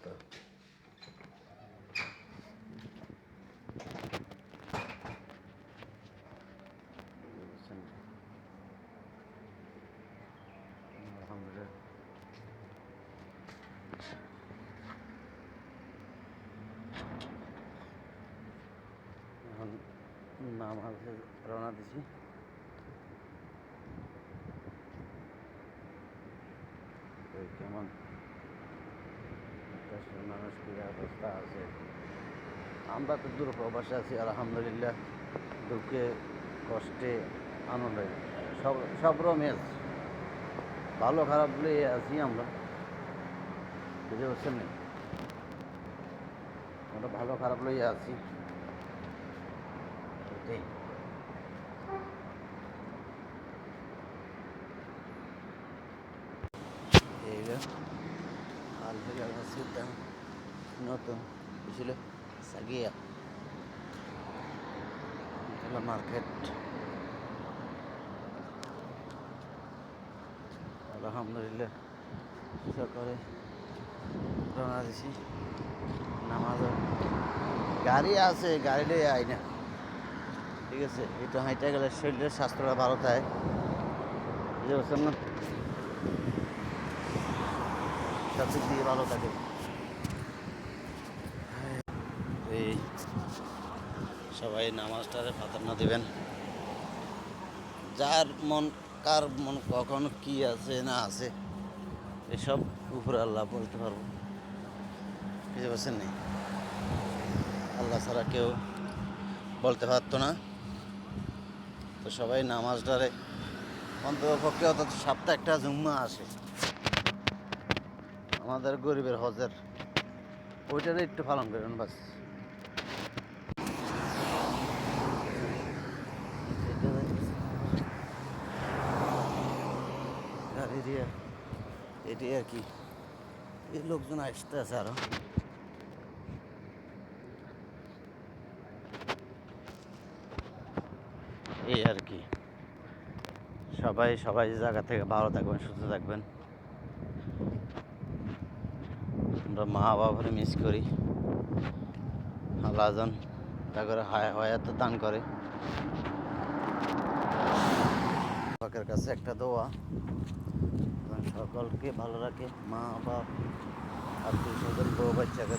অবস্থা। আলহামদুলিল্লাহ এখন নামাজে রওনা দিছি। কেমন দেশের মানুষ কি অবস্থা আছে? আমরা তো দূর প্রবাসে আছি, আলহামদুলিল্লাহ। দুঃখে কষ্টে আনন্দে সব রমেজ ভালো খারাপ বলে আছি আমরা, বুঝতে পারছেন না? আমরা ভালো খারাপ লইয়া আছি, এটাই। এইটা আলফিলা মসজিদটা নতুন ছিল সাগিয়া মার্কেট। আলহামদুলিল্লাহ সকালে রওনা দিছি। নামাজ গাড়ি আছে, গাড়ি লিয়ে আই না, ঠিক আছে? একটু হাঁটতে গেলে শরীরের স্বাস্থ্যটা ভালো থাকে, বুঝতে পারছেন না? সব দিক দিয়ে ভালো থাকে। এই সবাই নামাজটারে প্রাধান্য দেবেন। যার মন, কার মন কখন কি আছে না আছে এসব উপরে আল্লাহ বলতে পারবো, বুঝতে পারছেন না? আল্লাহ ছাড়া কেউ বলতে পারতো না। তো সবাই নামাজটারে অন্তত পক্ষে অত সপ্তাহে একটা জুম্মা আসে আমাদের গরিবের হজের, ওইটারে একটু পালন করবেন বাস। গাড়ি দিয়ে এটাই আর কি। এই লোকজন আসতে আছে আরো। এই আর কি। সবাই জায়গা থেকে ভালো থাকবেন, সুস্থ থাকবেন। আমরা মা বাবারে মিস করি। আল্লাহ যেন তা করে হায়াত দান করে। পাকের কাছে একটা দোয়া, সকলকে ভালো রাখে, মা বাপ, আত্মীয় স্বজন, বউ বাচ্চাকে